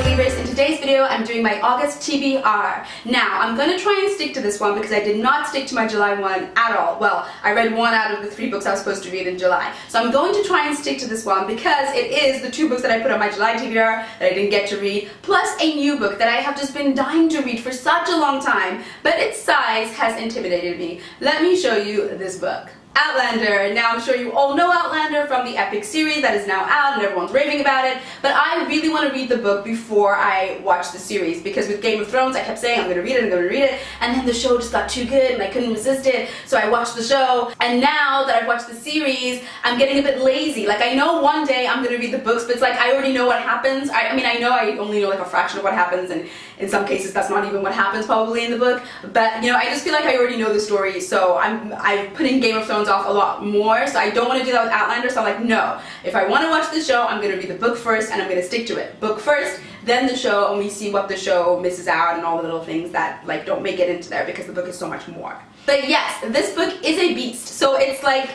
believers. In today's video, I'm doing my August TBR. Now, I'm going to try and stick to this one because I did not stick to my July one at all. Well, I read one out of the 3 books I was supposed to read in July. So I'm going to try and stick to this one because it is the 2 books that I put on my July TBR that I didn't get to read, plus a new book that I have just been dying to read for such a long time, but its size has intimidated me. Let me show you this book. Outlander. Now I'm sure you all know Outlander from the epic series that is now out and everyone's raving about it, but I really want to read the book before I watch the series because with Game of Thrones I kept saying I'm going to read it, and then the show just got too good and I couldn't resist it, so I watched the show, and now that I've watched the series I'm getting a bit lazy. Like, I know one day I'm going to read the books, but it's like I already know what happens. I mean, I know I only know like a fraction of what happens, and in some cases that's not even what happens probably in the book, but you know, I just feel like I already know the story, so I'm putting Game of Thrones off a lot more, so I don't want to do that with Outlander. So I'm like, no, if I want to watch the show, I'm going to read the book first and I'm going to stick to it. Book first, then the show, and we see what the show misses out and all the little things that like don't make it into there because the book is so much more. But yes, this book is a beast. So it's like,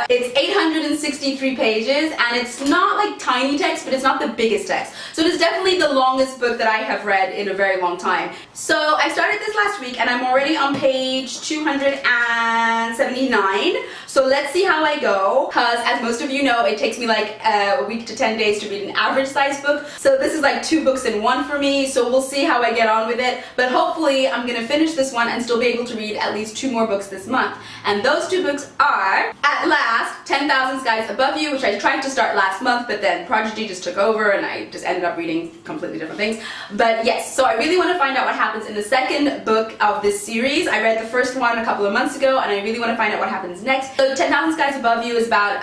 it's 863 pages, and it's not like tiny text, but it's not the biggest text. So it is definitely the longest book that I have read in a very long time. So I started this last week, and I'm already on page 279. So let's see how I go, because as most of you know, it takes me like a week to 10 days to read an average size book. So this is like 2 books in one for me, so we'll see how I get on with it. But hopefully I'm going to finish this one and still be able to read at least 2 more books this month. And those 2 books are, at last, 10,000 Skies Above You, which I tried to start last month, but then Prodigy just took over and I just ended up reading completely different things. But yes, so I really want to find out what happens in the second book of this series. I read the first one a couple of months ago, and I really want to find out what happens next. So 10,000 Skies Above You is about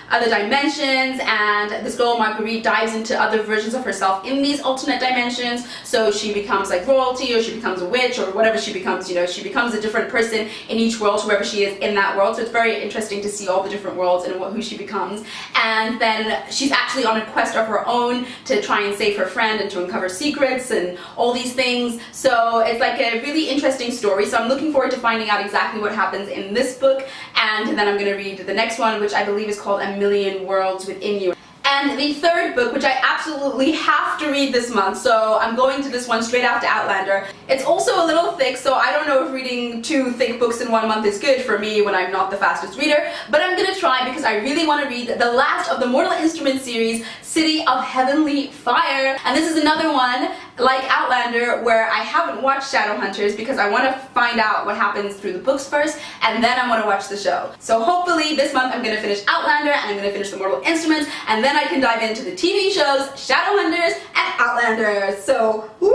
other dimensions, and this girl Marguerite dives into other versions of herself in these alternate dimensions. So she becomes like royalty, or she becomes a witch, or whatever she becomes, you know, she becomes a different person in each world, whoever she is in that world. So it's very interesting to see all the different worlds and who she becomes. And then she's actually on a quest of her own to try and save her friend and to uncover secrets and all these things. So it's like a really interesting story. So I'm looking forward to finding out exactly what happens in this book, and then I'm going to read the next one, which I believe is called A Million Worlds Within You. And the third book, which I absolutely have to read this month, so I'm going to this one straight after Outlander. It's also a little thick, so I don't know if reading 2 thick books in 1 month is good for me when I'm not the fastest reader, but I'm gonna try because I really want to read the last of the Mortal Instruments series, City of Heavenly Fire. And this is another one, like Outlander, where I haven't watched Shadowhunters because I want to find out what happens through the books first, and then I want to watch the show. So hopefully this month I'm going to finish Outlander, and I'm going to finish the Mortal Instruments, and then I can dive into the TV shows, Shadowhunters and Outlander. So, woo!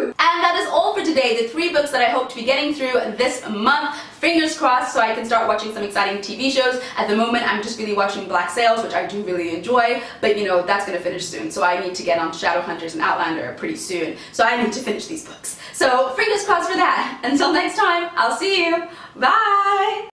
And that is all for today, the 3 books that I hope to be getting through this month. Fingers crossed so I can start watching some exciting TV shows. At the moment I'm just really watching Black Sails, which I do really enjoy, but you know, that's going to finish soon, so I need to get on Shadowhunters and Outlander pretty soon. So I need to finish these books. So fingers crossed for that. Until next time, I'll see you. Bye!